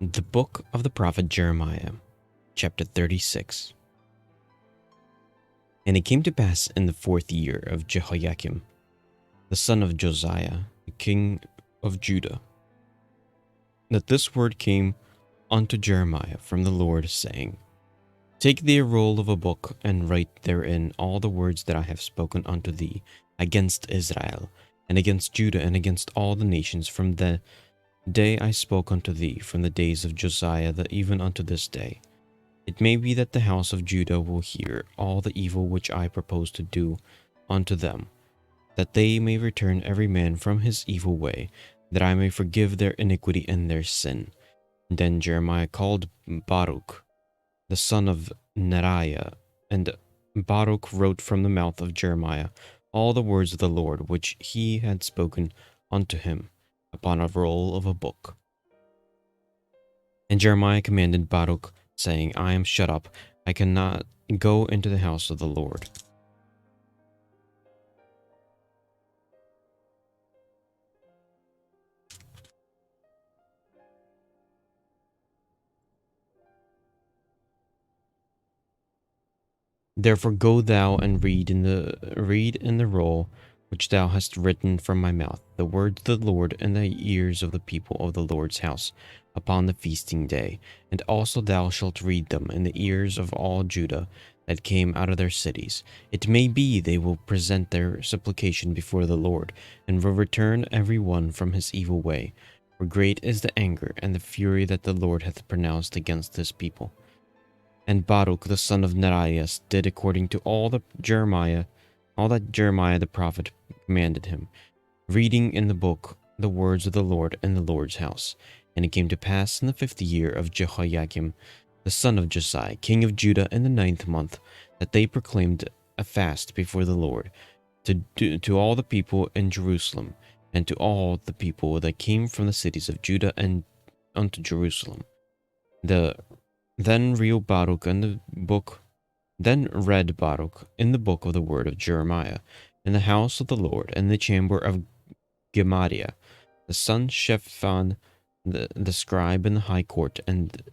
The Book of the Prophet Jeremiah, chapter 36. And it came to pass in the 4th year of Jehoiakim, the son of Josiah, the king of Judah, that this word came unto Jeremiah from the Lord, saying, Take thee a roll of a book, and write therein all the words that I have spoken unto thee against Israel, and against Judah, and against all the nations, from the day I spoke unto thee, from the days of Josiah, even unto this day. It may be that the house of Judah will hear all the evil which I propose to do unto them, that they may return every man from his evil way, that I may forgive their iniquity and their sin. Then Jeremiah called Baruch, the son of Neriah, and Baruch wrote from the mouth of Jeremiah all the words of the Lord which he had spoken unto him upon a roll of a book. And Jeremiah commanded Baruch, saying, I am shut up, I cannot go into the house of the Lord. Therefore go thou and read in the roll which thou hast written from my mouth, the words of the Lord in the ears of the people of the Lord's house upon the feasting day. And also thou shalt read them in the ears of all Judah that came out of their cities. It may be they will present their supplication before the Lord, and will return every one from his evil way. For great is the anger and the fury that the Lord hath pronounced against this people. And Baruch the son of Neriah did according to all that Jeremiah the prophet commanded him, reading in the book the words of the Lord in the Lord's house. And it came to pass in the 5th year of Jehoiakim, the son of Josiah, king of Judah, in the 9th month, that they proclaimed a fast before the Lord to all the people in Jerusalem, and to all the people that came from the cities of Judah and unto Jerusalem. Then read Baruch in the book of the word of Jeremiah, in the house of the Lord, in the chamber of Gemariah, the son Shaphan, the scribe, in the high court, and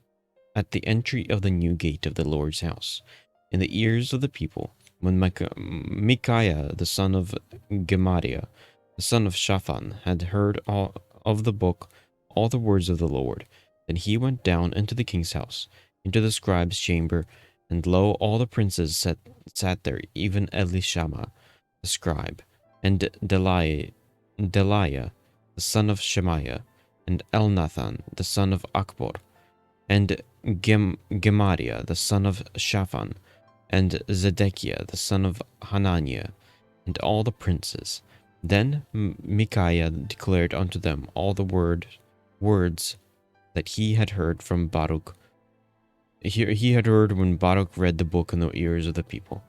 at the entry of the new gate of the Lord's house, in the ears of the people. When Micaiah, the son of Gemariah, the son of Shaphan, had heard all of the book, all the words of the Lord, then he went down into the king's house, into the scribe's chamber, and lo, all the princes sat there, even Elishama, the scribe, and Delaiah, the son of Shemaiah, and Elnathan, the son of Akbor, and Gemariah, the son of Shaphan, and Zedekiah, the son of Hananiah, and all the princes. Then Micaiah declared unto them all the words that he had heard from Baruch. He had heard when Baruch read the book in the ears of the people.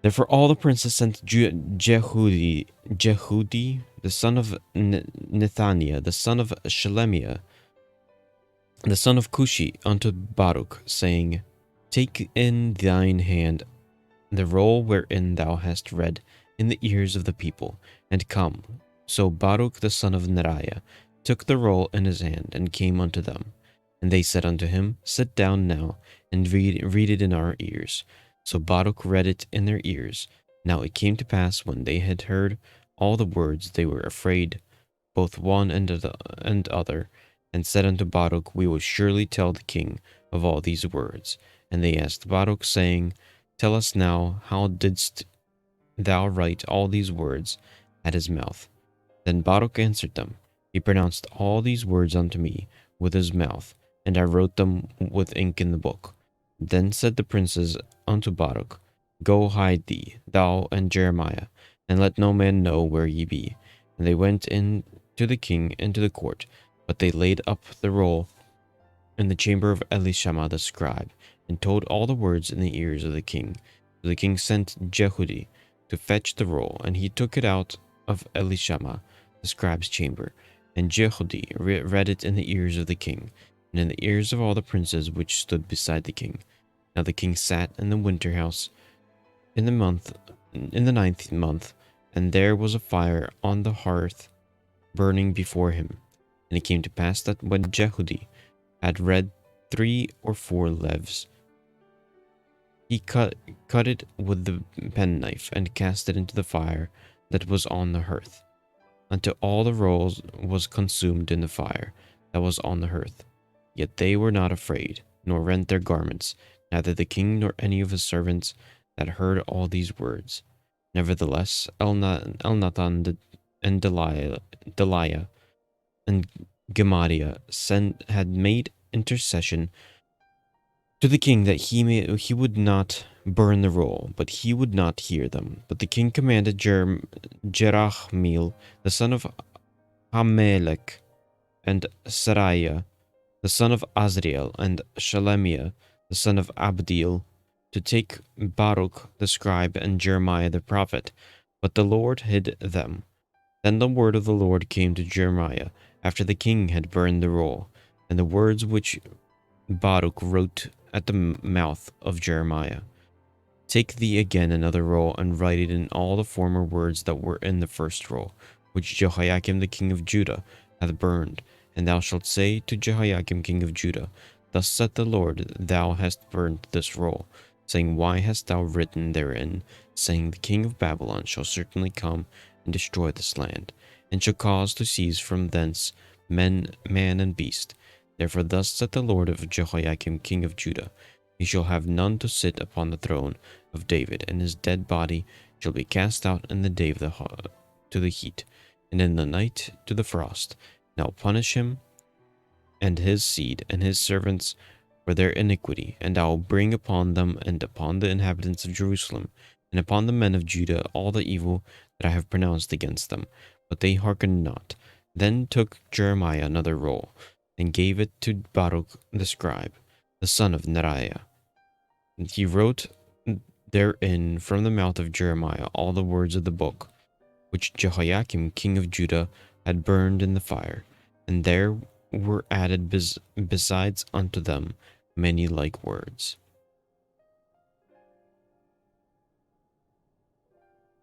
Therefore all the princes sent Jehudi, the son of Nethaniah, the son of Shelemiah, the son of Cushi, unto Baruch, saying, Take in thine hand the roll wherein thou hast read in the ears of the people, and come. So Baruch the son of Neriah took the roll in his hand, and came unto them. And they said unto him, Sit down now, and read it in our ears. So Baruch read it in their ears. Now it came to pass, when they had heard all the words, they were afraid, both one and other, and said unto Baruch, We will surely tell the king of all these words. And they asked Baruch, saying, Tell us now, how didst thou write all these words at his mouth? Then Baruch answered them, He pronounced all these words unto me with his mouth, and I wrote them with ink in the book. Then said the princes unto Baruch, Go hide thee, thou and Jeremiah, and let no man know where ye be. And they went in to the king into the court, but they laid up the roll in the chamber of Elishama the scribe, and told all the words in the ears of the king. So the king sent Jehudi to fetch the roll, and he took it out of Elishama the scribe's chamber. And Jehudi read it in the ears of the king, and in the ears of all the princes which stood beside the king. Now the king sat in the winter house in the 9th month, and there was a fire on the hearth burning before him. And it came to pass that when Jehudi had read 3 or 4 leaves, he cut it with the penknife and cast it into the fire that was on the hearth, until all the roll was consumed in the fire that was on the hearth. Yet they were not afraid, nor rent their garments, neither the king nor any of his servants that heard all these words. Nevertheless, Elnathan and Deliah and Gemariah had made intercession to the king that he would not burn the roll, but he would not hear them. But the king commanded Jerahmeel, the son of Hamelech, and Sariah, the son of Azriel, and Shelemiah, the son of Abdeel, to take Baruch the scribe and Jeremiah the prophet, but the Lord hid them. Then the word of the Lord came to Jeremiah, after the king had burned the roll, and the words which Baruch wrote at the mouth of Jeremiah. Take thee again another roll, and write it in all the former words that were in the first roll, which Jehoiakim the king of Judah hath burned. And thou shalt say to Jehoiakim king of Judah, Thus saith the Lord, thou hast burnt this roll, saying, Why hast thou written therein, saying, The king of Babylon shall certainly come and destroy this land, and shall cause to cease from thence man and beast. Therefore thus saith the Lord of Jehoiakim king of Judah, He shall have none to sit upon the throne of David, and his dead body shall be cast out in the day to the heat, and in the night to the frost. And I'll punish him and his seed and his servants for their iniquity, and I will bring upon them and upon the inhabitants of Jerusalem and upon the men of Judah all the evil that I have pronounced against them. But they hearkened not. Then took Jeremiah another roll, and gave it to Baruch the scribe, the son of Neriah. And he wrote therein from the mouth of Jeremiah all the words of the book, which Jehoiakim king of Judah had burned in the fire, and there were added besides unto them many like words.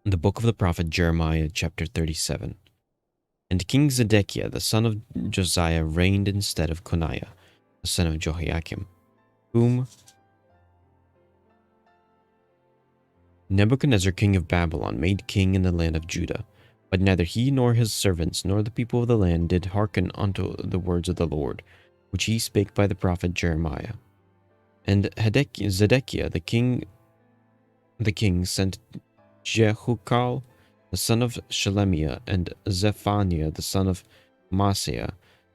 The book of the prophet Jeremiah, chapter 37. And King Zedekiah the son of Josiah reigned instead of Coniah, the son of Jehoiakim, whom Nebuchadnezzar king of Babylon made king in the land of Judah. But neither he nor his servants nor the people of the land did hearken unto the words of the Lord, which he spake by the prophet Jeremiah. And Zedekiah the king sent Jehukal the son of Shelemiah, and Zephaniah the son of Maaseiah,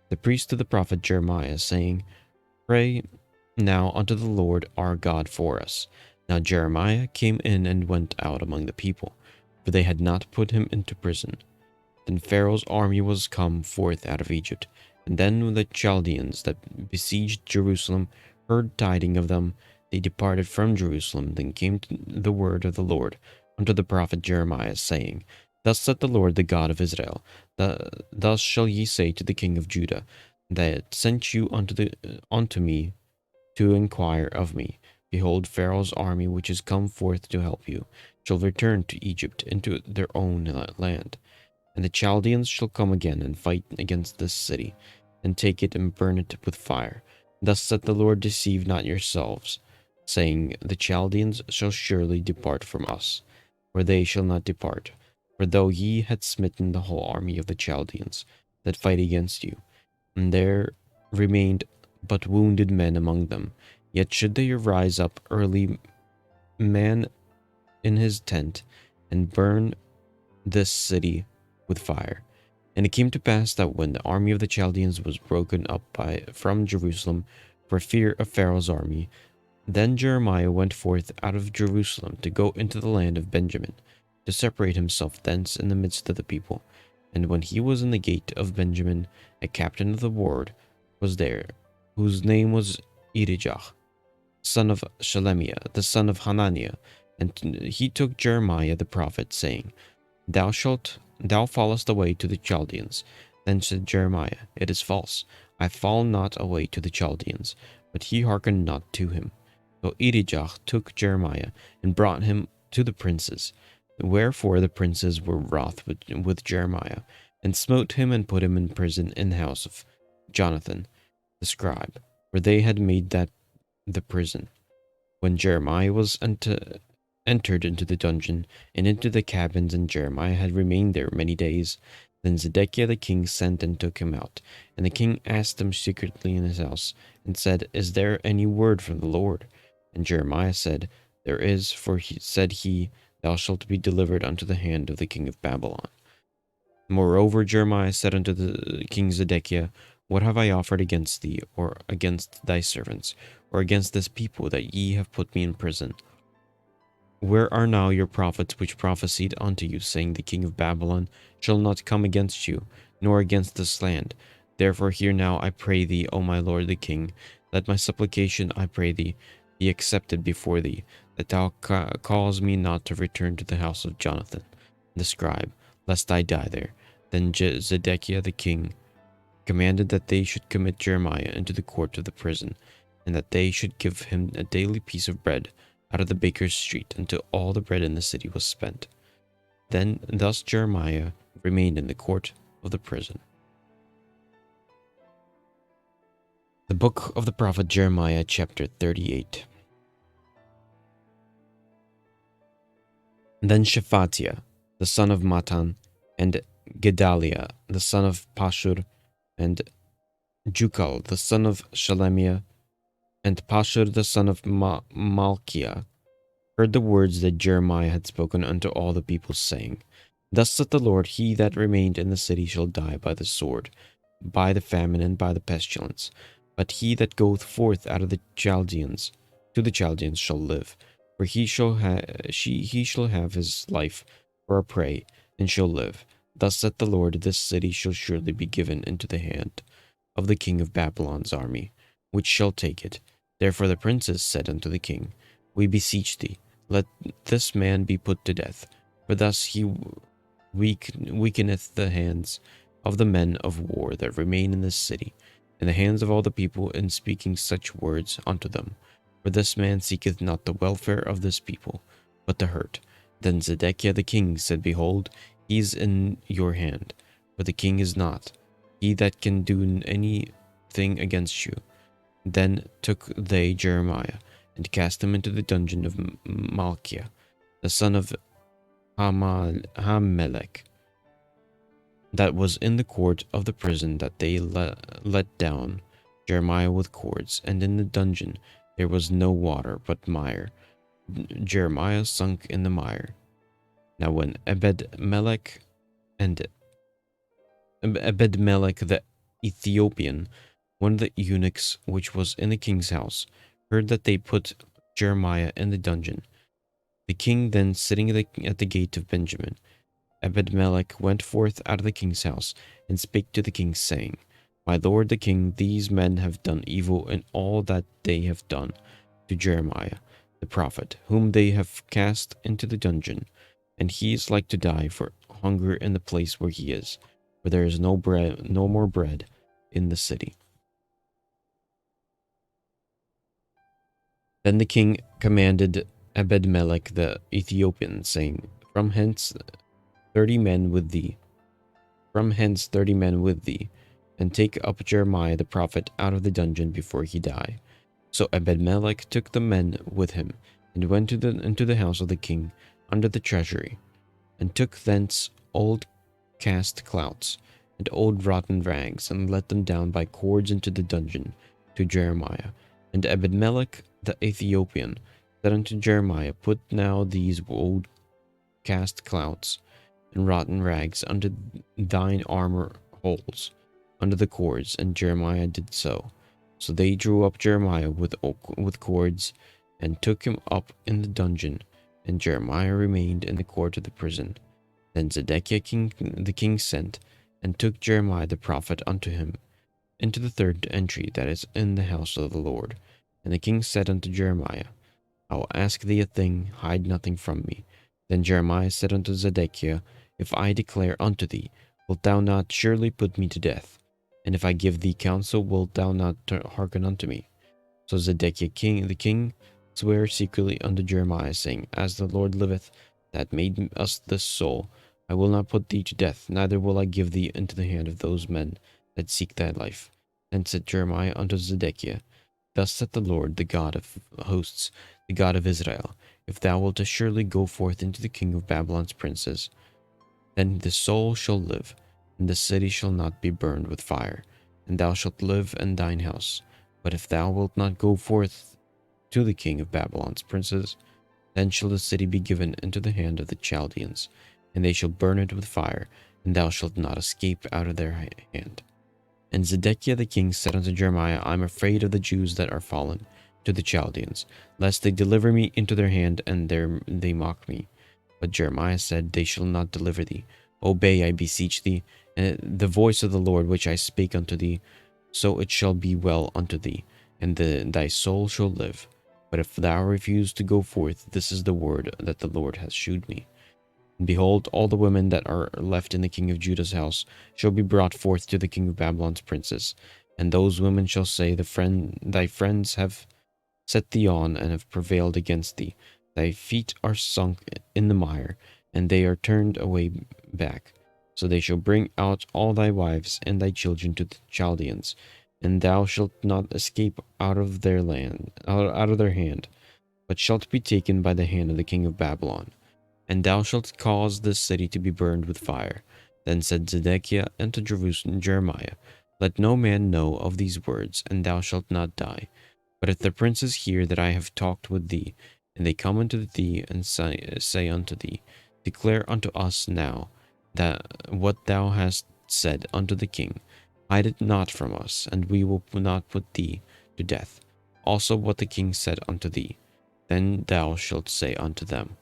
the priest to the prophet Jeremiah, saying, Pray now unto the Lord our God for us. Now Jeremiah came in and went out among the people, for they had not put him into prison. Then Pharaoh's army was come forth out of Egypt, and then when the Chaldeans that besieged Jerusalem heard tidings of them, they departed from Jerusalem. Then came the word of the Lord unto the prophet Jeremiah, saying, Thus saith the Lord, the God of Israel, Thus shall ye say to the king of Judah, that sent you unto me to inquire of me, Behold, Pharaoh's army, which is come forth to help you, shall return to Egypt, into their own land. And the Chaldeans shall come again and fight against this city, and take it and burn it with fire. Thus saith the Lord, Deceive not yourselves, saying, The Chaldeans shall surely depart from us, for they shall not depart. For though ye had smitten the whole army of the Chaldeans that fight against you, and there remained but wounded men among them, yet should they rise up early, man in his tent, and burn this city with fire. And it came to pass that when the army of the Chaldeans was broken up from Jerusalem for fear of Pharaoh's army, then Jeremiah went forth out of Jerusalem to go into the land of Benjamin, to separate himself thence in the midst of the people. And when he was in the gate of Benjamin, a captain of the ward was there, whose name was Irijah, son of Shelemiah, the son of Hananiah. And he took Jeremiah the prophet, saying, Thou fallest away to the Chaldeans. Then said Jeremiah, It is false. I fall not away to the Chaldeans. But he hearkened not to him. So Irijah took Jeremiah and brought him to the princes. Wherefore the princes were wroth with Jeremiah, and smote him and put him in prison in the house of Jonathan the scribe. for they had made that the prison. When Jeremiah was entered into the dungeon and into the cabins, and Jeremiah had remained there many days, then Zedekiah the king sent and took him out. And the king asked him secretly in his house, and said, Is there any word from the Lord? And Jeremiah said, There is, for said he, Thou shalt be delivered unto the hand of the king of Babylon. Moreover, Jeremiah said unto the king Zedekiah, What have I offered against thee, or against thy servants, or against this people, that ye have put me in prison? Where are now your prophets which prophesied unto you, saying, The king of Babylon shall not come against you, nor against this land? Therefore hear now, I pray thee, O my lord the king, let my supplication, I pray thee, be accepted before thee, that thou cause me not to return to the house of Jonathan the scribe, lest I die there. Then Zedekiah the king commanded that they should commit Jeremiah into the court of the prison, and that they should give him a daily piece of bread out of the baker's street until all the bread in the city was spent. Then thus Jeremiah remained in the court of the prison. The book of the prophet Jeremiah, chapter 38. Then Shephatiah, the son of Matan, and Gedaliah, the son of Pashur, and Jukal, the son of Shelemiah, and Pashur, the son of Malchiah, heard the words that Jeremiah had spoken unto all the people, saying, Thus saith the Lord, He that remained in the city shall die by the sword, by the famine, and by the pestilence. But he that goeth forth out of the Chaldeans to the Chaldeans shall live, for he shall have his life for a prey, and shall live. Thus saith the Lord, This city shall surely be given into the hand of the king of Babylon's army, which shall take it. Therefore the princes said unto the king, We beseech thee, let this man be put to death, for thus he weakeneth the hands of the men of war that remain in this city, and the hands of all the people, in speaking such words unto them. For this man seeketh not the welfare of this people, but the hurt. Then Zedekiah the king said, Behold, he is in your hand, but the king is not, he that can do anything against you. Then took they Jeremiah, and cast him into the dungeon of Malchiah, the son of Hamelech, that was in the court of the prison, that they let down Jeremiah with cords, and in the dungeon there was no water but mire. Jeremiah sunk in the mire. Now when Ebed-Melech the Ethiopian, one of the eunuchs which was in the king's house, heard that they put Jeremiah in the dungeon, the king then sitting at the gate of Benjamin, Ebed-Melech went forth out of the king's house, and spake to the king, saying, My lord the king, these men have done evil in all that they have done to Jeremiah the prophet, whom they have cast into the dungeon, and he is like to die for hunger in the place where he is, for there is no more bread in the city. Then the king commanded Ebed-Melech the Ethiopian, saying, From hence 30 men with thee, and take up Jeremiah the prophet out of the dungeon before he die. So Ebed-Melech took the men with him, and went into the house of the king under the treasury, and took thence old cast clouts and old rotten rags, and let them down by cords into the dungeon to Jeremiah. And Ebed-Melech the Ethiopian said unto Jeremiah, Put now these old cast clouts and rotten rags under thine armor holes, under the cords. And Jeremiah did so. So they drew up Jeremiah with cords, and took him up in the dungeon, and Jeremiah remained in the court of the prison. Then Zedekiah the king sent, and took Jeremiah the prophet unto him into the third entry that is in the house of the Lord. And the king said unto Jeremiah, I will ask thee a thing, hide nothing from me. Then Jeremiah said unto Zedekiah, If I declare unto thee, wilt thou not surely put me to death? And if I give thee counsel, wilt thou not hearken unto me? So Zedekiah the king sware secretly unto Jeremiah, saying, As the Lord liveth, that made us this soul, I will not put thee to death, neither will I give thee into the hand of those men that seek thy life. Then said Jeremiah unto Zedekiah, Thus saith the Lord, the God of hosts, the God of Israel, if thou wilt assuredly go forth into the king of Babylon's princes, then the soul shall live, and the city shall not be burned with fire, and thou shalt live in thine house. But if thou wilt not go forth to the king of Babylon's princes, then shall the city be given into the hand of the Chaldeans, and they shall burn it with fire, and thou shalt not escape out of their hand. And Zedekiah the king said unto Jeremiah, I am afraid of the Jews that are fallen to the Chaldeans, lest they deliver me into their hand, and there they mock me. But Jeremiah said, They shall not deliver thee. Obey, I beseech thee, the voice of the Lord which I spake unto thee, so it shall be well unto thee, and thy soul shall live. But if thou refuse to go forth, this is the word that the Lord hath shewed me. And behold, all the women that are left in the king of Judah's house shall be brought forth to the king of Babylon's princes. And those women shall say, Thy friends have set thee on, and have prevailed against thee. Thy feet are sunk in the mire, and they are turned away back. So they shall bring out all thy wives and thy children to the Chaldeans, and thou shalt not escape out of their land, out of their hand, but shalt be taken by the hand of the king of Babylon. And thou shalt cause this city to be burned with fire. Then said Zedekiah unto Jeremiah, Let no man know of these words, and thou shalt not die. But if the princes hear that I have talked with thee, and they come unto thee and say unto thee, Declare unto us now that what thou hast said unto the king, hide it not from us, and we will not put thee to death. Also what the king said unto thee, then thou shalt say unto them,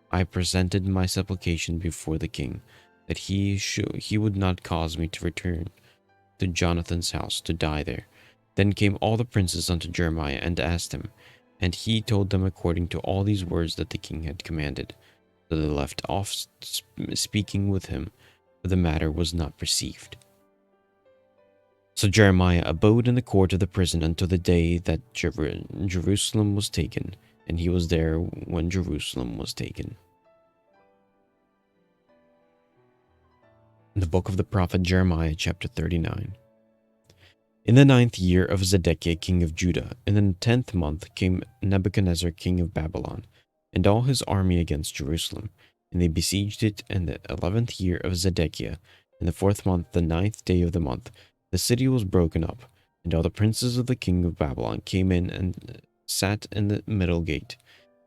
I presented my supplication before the king, that he would not cause me to return to Jonathan's house to die there. Then came all the princes unto Jeremiah and asked him, and he told them according to all these words that the king had commanded. So they left off speaking with him, for the matter was not perceived. So Jeremiah abode in the court of the prison until the day that Jerusalem was taken, and he was there when Jerusalem was taken. In the book of the prophet Jeremiah, chapter 39. In the 9th year of Zedekiah king of Judah, in the 10th month, came Nebuchadnezzar king of Babylon, and all his army against Jerusalem, and they besieged it in the 11th year of Zedekiah. In the 4th month, the 9th day of the month, the city was broken up, and all the princes of the king of Babylon came in and sat in the middle gate,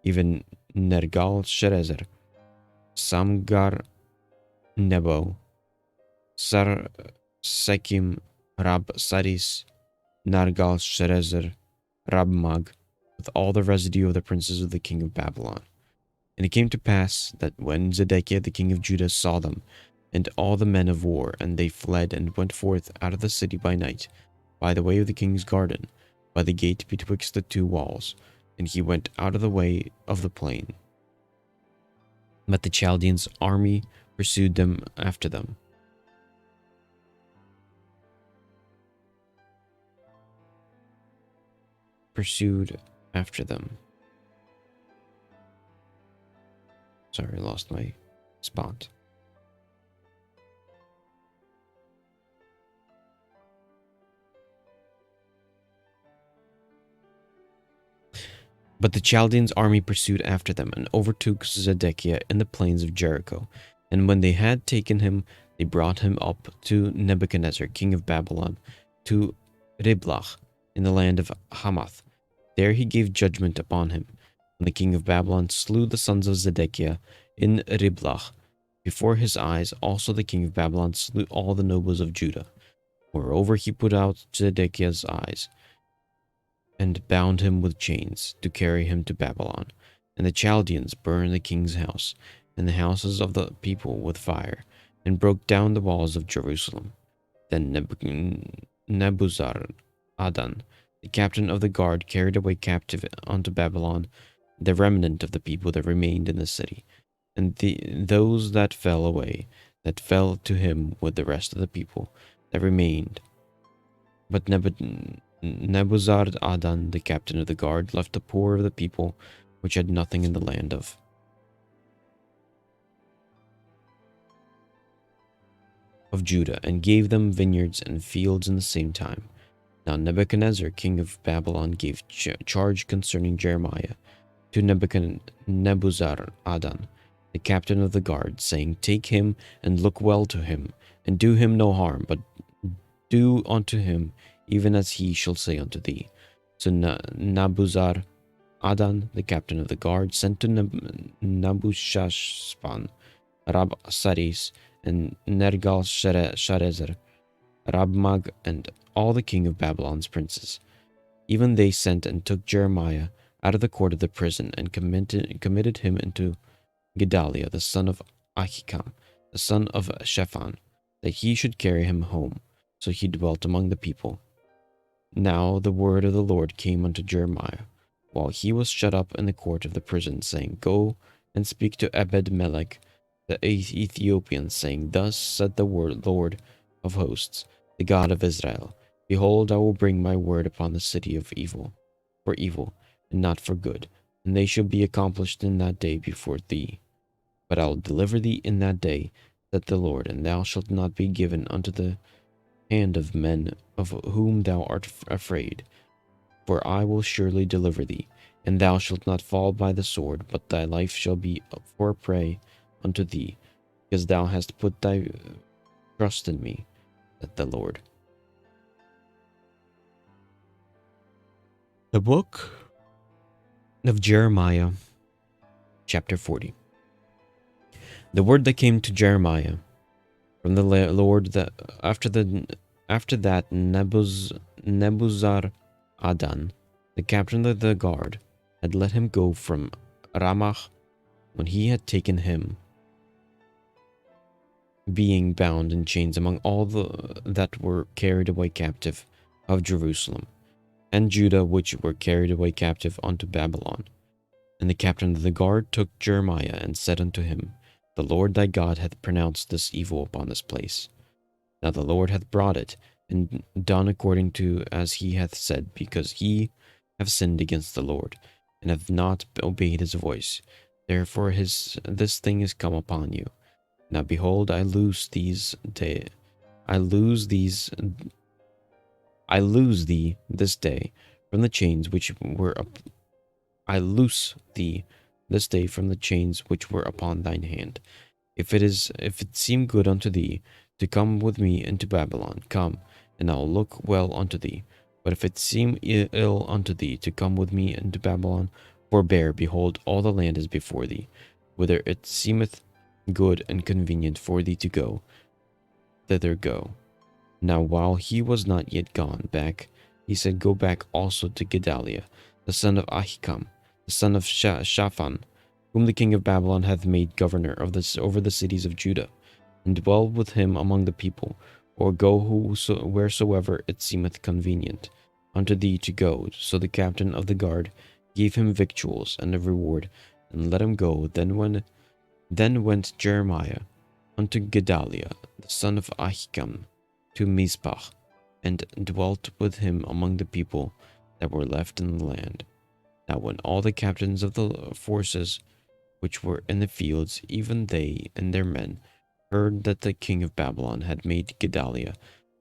even Nergal-Sharezer, Samgar Nebo, Sar-Sekim, Rab-Saris, Nergal-Sharezer, Rab-Mag, with all the residue of the princes of the king of Babylon. And it came to pass that when Zedekiah the king of Judah saw them, and all the men of war, and they fled and went forth out of the city by night, by the way of the king's garden, by the gate betwixt the two walls, and he went out of the way of the plain. But the Chaldeans' army pursued them after them. Sorry, I lost my spot. But the Chaldeans' army pursued after them, and overtook Zedekiah in the plains of Jericho. And when they had taken him, they brought him up to Nebuchadnezzar, king of Babylon, to Riblach, in the land of Hamath. There he gave judgment upon him. And the king of Babylon slew the sons of Zedekiah in Riblach. Before his eyes also the king of Babylon slew all the nobles of Judah. Moreover, he put out Zedekiah's eyes, and bound him with chains to carry him to Babylon. And the Chaldeans burned the king's house and the houses of the people with fire, and broke down the walls of Jerusalem. Then Nebuzaradan, the captain of the guard, carried away captive unto Babylon the remnant of the people that remained in the city, and those that fell away, that fell to him with the rest of the people that remained. But Nebuzaradan, the captain of the guard, left the poor of the people which had nothing in the land of Judah, and gave them vineyards and fields in the same time. Now Nebuchadnezzar, king of Babylon, gave charge concerning Jeremiah to Nebuzaradan, the captain of the guard, saying, Take him and look well to him, and do him no harm, but do unto him even as he shall say unto thee. So Nabuzaradan, the captain of the guard, sent to Nabushashban, Rabsaris, and Nergal-Sharezer, Rabmag, and all the king of Babylon's princes. Even they sent and took Jeremiah out of the court of the prison, and committed him into Gedaliah, the son of Ahikam, the son of Shaphan, that he should carry him home. So he dwelt among the people. Now the word of the Lord came unto Jeremiah, while he was shut up in the court of the prison, saying, Go and speak to Ebed-melech the Ethiopian, saying, Thus said the Lord of hosts, the God of Israel, Behold, I will bring my word upon the city of evil, for evil, and not for good, and they shall be accomplished in that day before thee. But I will deliver thee in that day, saith the Lord, and thou shalt not be given unto the hand of men of whom thou art afraid. For I will surely deliver thee, and thou shalt not fall by the sword, but thy life shall be for a prey unto thee, because thou hast put thy trust in me, saith the Lord. The book of Jeremiah, chapter 40. The word that came to Jeremiah from the Lord that after that Nebuzaradan, the captain of the guard, had let him go from Ramah, when he had taken him, being bound in chains among all that were carried away captive of Jerusalem and Judah, which were carried away captive unto Babylon. And the captain of the guard took Jeremiah and said unto him, The Lord thy God hath pronounced this evil upon this place. Now the Lord hath brought it, and done according to as he hath said, because ye have sinned against the Lord, and have not obeyed his voice. Therefore this thing is come upon you. Now behold, I loose thee this day from the chains which were I loose thee this day from the chains which were upon thine hand. If it seem good unto thee to come with me into Babylon, come, and I'll look well unto thee. But if it seem ill unto thee to come with me into Babylon, forbear, behold, all the land is before thee. Whither it seemeth good and convenient for thee to go, thither go. Now while he was not yet gone back, he said, Go back also to Gedaliah, the son of Ahikam, the son of Shaphan, whom the king of Babylon hath made governor over the cities of Judah, and dwell with him among the people, or go wheresoever it seemeth convenient unto thee to go. So the captain of the guard gave him victuals and a reward, and let him go. Then went Jeremiah unto Gedaliah, the son of Ahikam, to Mizpah, and dwelt with him among the people that were left in the land. Now when all the captains of the forces which were in the fields, even they and their men, heard that the king of Babylon had made Gedaliah,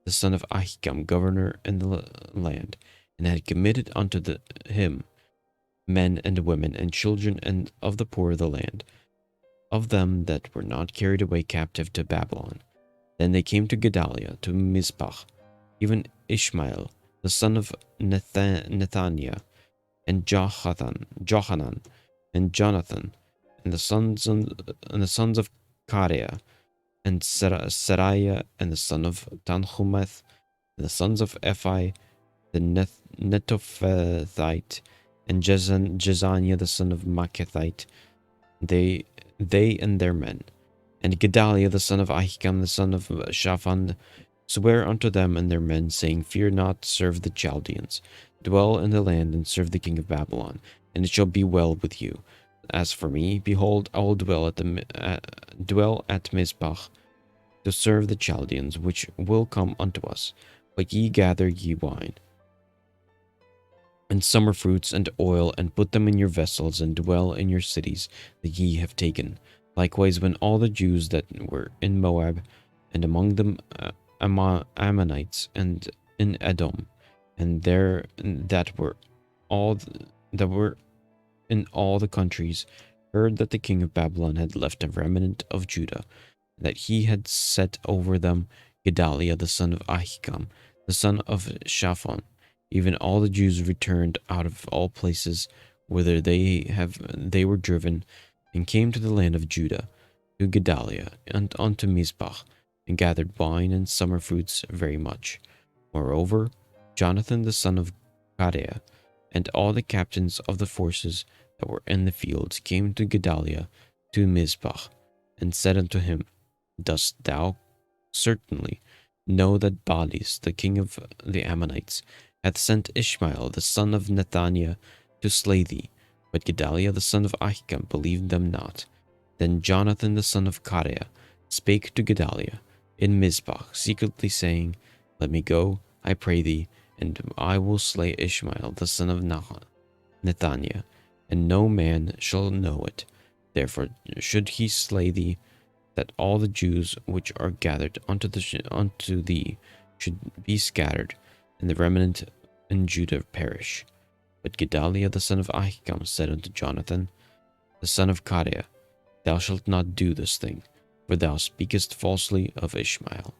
the son of Ahikam, governor in the land, and had committed unto him men and women and children and of the poor of the land, of them that were not carried away captive to Babylon. Then they came to Gedaliah, to Mizpah, even Ishmael, the son of Nethaniah, and Johanan, and Jonathan, and the sons of Kareah, and Seraiah, and the son of Tanhumeth, and the sons of Ephi, the Netophathite, and Jezaniah, the son of Makethite, they and their men. And Gedaliah, the son of Ahikam, the son of Shaphan, swear unto them and their men, saying, Fear not, serve the Chaldeans, dwell in the land, and serve the king of Babylon, and it shall be well with you. As for me, behold, I will dwell at Mizpah, to serve the Chaldeans, which will come unto us. But ye gather ye wine, and summer fruits, and oil, and put them in your vessels, and dwell in your cities that ye have taken. Likewise, when all the Jews that were in Moab, and among them Ammonites, and in Edom, and there that were all that were in all the countries heard that the king of Babylon had left a remnant of Judah, and that he had set over them Gedaliah the son of Ahikam, the son of Shaphan. Even all the Jews returned out of all places whither they were driven, and came to the land of Judah, to Gedaliah, and unto Mizpah, and gathered wine and summer fruits very much. Moreover, Jonathan the son of Kareah, and all the captains of the forces that were in the fields came to Gedaliah to Mizpah, and said unto him, Dost thou certainly know that Baalis, the king of the Ammonites, hath sent Ishmael the son of Nethaniah to slay thee? But Gedaliah the son of Ahikam believed them not. Then Jonathan the son of Kareah spake to Gedaliah in Mizpah secretly, saying, Let me go, I pray thee, and I will slay Ishmael the son of Nethaniah, and no man shall know it. Therefore should he slay thee, that all the Jews which are gathered unto thee should be scattered, and the remnant in Judah perish. But Gedaliah the son of Ahikam said unto Jonathan the son of Kareah, Thou shalt not do this thing, for thou speakest falsely of Ishmael.